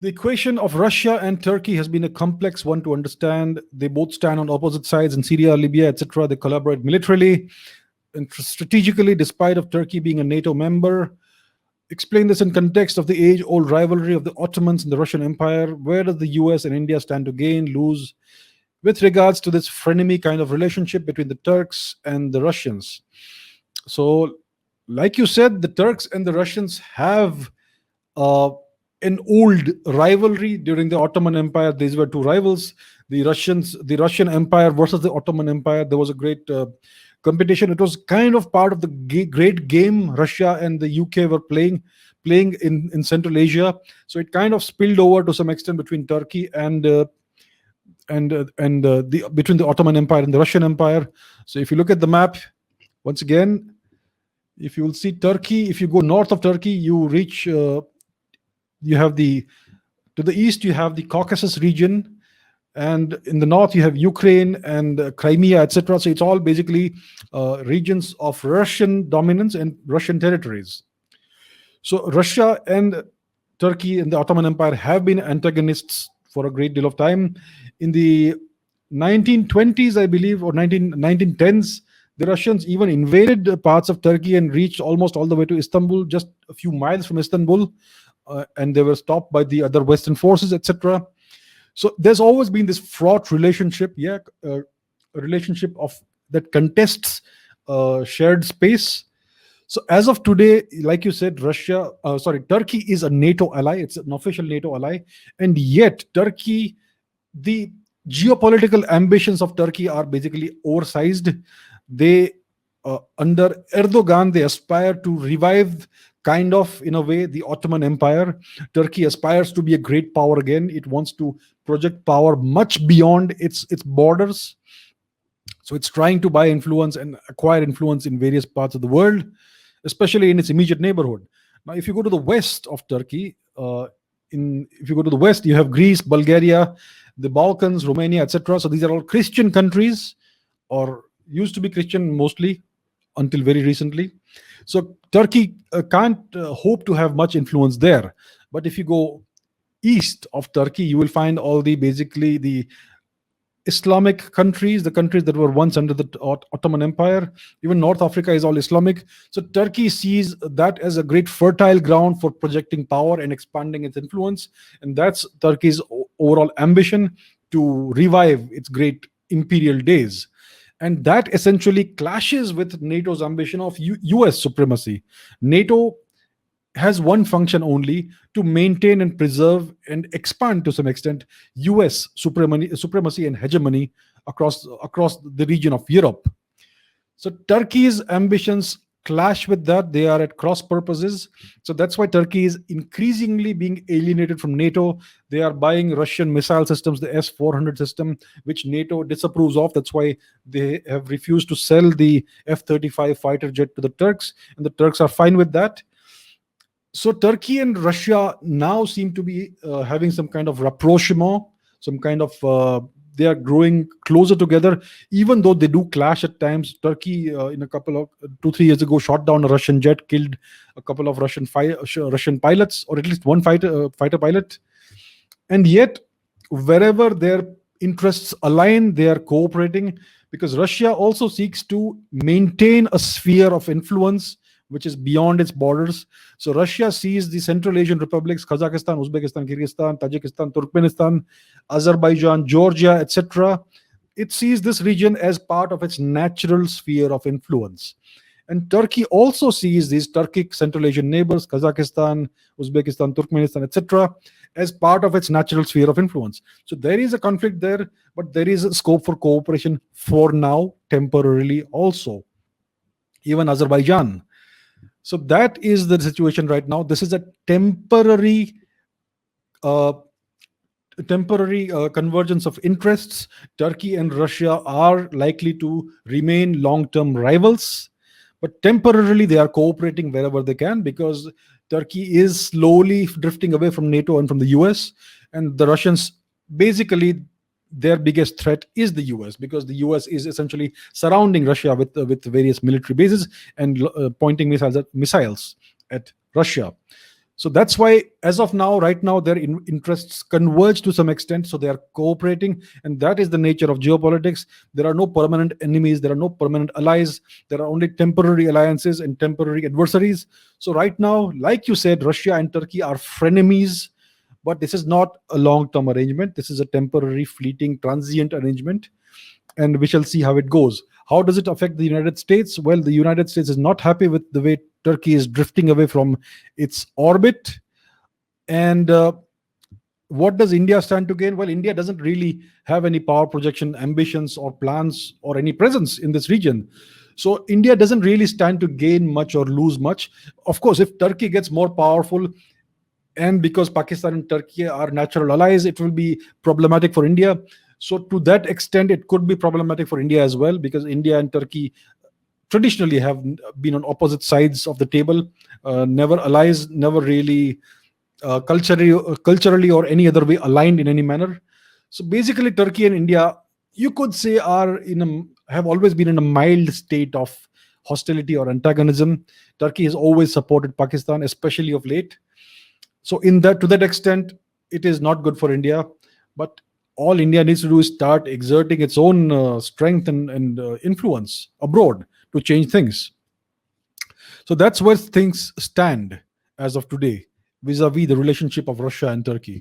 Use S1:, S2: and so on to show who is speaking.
S1: The equation of Russia and Turkey has been a complex one to understand. They both stand on opposite sides in Syria, Libya, etc. They collaborate militarily and strategically, despite of Turkey being a NATO member. Explain this in context of the age-old rivalry of the Ottomans and the Russian Empire. Where does the US and India stand to gain, lose, with regards to this frenemy kind of relationship between the Turks and the Russians? So, like you said, the Turks and the Russians have uh, an old rivalry during the Ottoman Empire. These were two rivals: the Russian Empire versus the Ottoman Empire. There was a great competition. It was kind of part of the great game Russia and the UK were playing in Central Asia. So it kind of spilled over to some extent between Turkey and the between the Ottoman Empire and the Russian Empire. So if you look at the map, once again, if you will see Turkey, if you go north of Turkey, you reach you have the to the east you have the Caucasus region, and in the north you have Ukraine and Crimea, etc. So it's all basically regions of Russian dominance and Russian territories. So Russia and Turkey and the Ottoman Empire have been antagonists for a great deal of time. In the 1920s, I believe, or 1910s, the Russians even invaded parts of Turkey and reached almost all the way to Istanbul, just a few miles from Istanbul, and they were stopped by the other Western forces, etc. So there's always been this fraught relationship, a relationship of that contests shared space. So as of today, like you said, Turkey is a NATO ally. It's an official NATO ally, and yet Turkey, the geopolitical ambitions of Turkey are basically oversized. They, under Erdogan, they aspire to revive, kind of in a way, the Ottoman Empire. Turkey aspires to be a great power again. It wants to project power much beyond its borders. So it's trying to buy influence and acquire influence in various parts of the world, especially in its immediate neighborhood. Now, if you go to the west of Turkey, if you go to the west, you have Greece, Bulgaria, the Balkans, Romania, etc. So these are all Christian countries, or used to be Christian mostly until very recently. So Turkey can't hope to have much influence there. But if you go east of Turkey, you will find all the basically the Islamic countries, the countries that were once under the Ottoman Empire. Even North Africa is all Islamic. So Turkey sees that as a great fertile ground for projecting power and expanding its influence. And that's Turkey's overall ambition, to revive its great imperial days. And that essentially clashes with NATO's ambition of US supremacy. NATO has one function only: to maintain and preserve and expand to some extent US supremacy and hegemony across the region of Europe. So Turkey's ambitions clash with that. They are at cross purposes. So that's why Turkey is increasingly being alienated from NATO. They are buying Russian missile systems, the S-400 system, which NATO disapproves of. That's why they have refused to sell the F-35 fighter jet to the Turks, and the Turks are fine with that. So Turkey and Russia now seem to be having some kind of rapprochement, some kind of they are growing closer together, even though they do clash at times. Turkey, in a couple of 2-3 years ago, shot down a Russian jet, killed a couple of Russian pilots, or at least one fighter pilot. And yet, wherever their interests align, they are cooperating, because Russia also seeks to maintain a sphere of influence which is beyond its borders. So Russia sees the Central Asian republics, Kazakhstan, Uzbekistan, Kyrgyzstan, Tajikistan, Turkmenistan, Azerbaijan, Georgia, etc. It sees this region as part of its natural sphere of influence. And Turkey also sees these Turkic Central Asian neighbors, Kazakhstan, Uzbekistan, Turkmenistan, etc., as part of its natural sphere of influence. So there is a conflict there, but there is a scope for cooperation for now, temporarily also. Even Azerbaijan. So that is the situation right now. This is a temporary convergence of interests. Turkey and Russia are likely to remain long-term rivals, but temporarily they are cooperating wherever they can, because Turkey is slowly drifting away from NATO and from the US, and the Russians, basically their biggest threat is the US, because the US is essentially surrounding Russia with various military bases and pointing missiles at Russia. So that's why, as of now, right now, their interests converge to some extent. So they are cooperating, and that is the nature of geopolitics. There are no permanent enemies, there are no permanent allies, there are only temporary alliances and temporary adversaries. So right now, like you said, Russia and Turkey are frenemies, but this is not a long term arrangement. This is a temporary, fleeting, transient arrangement, and we shall see how it goes. How does it affect the United States? Well, the United States is not happy with the way Turkey is drifting away from its orbit. And what does India stand to gain? Well, India doesn't really have any power projection ambitions or plans or any presence in this region. So India doesn't really stand to gain much or lose much. Of course, if Turkey gets more powerful, and because Pakistan and Turkey are natural allies, it will be problematic for India. So to that extent, it could be problematic for India as well, because India and Turkey traditionally have been on opposite sides of the table, never allies, never really culturally or any other way aligned in any manner. So basically, Turkey and India, you could say, have always been in a mild state of hostility or antagonism. Turkey has always supported Pakistan, especially of late. So in that, to that extent, it is not good for India. But all India needs to do is start exerting its own strength and influence abroad to change things. So that's where things stand as of today, vis-a-vis the relationship of Russia and Turkey.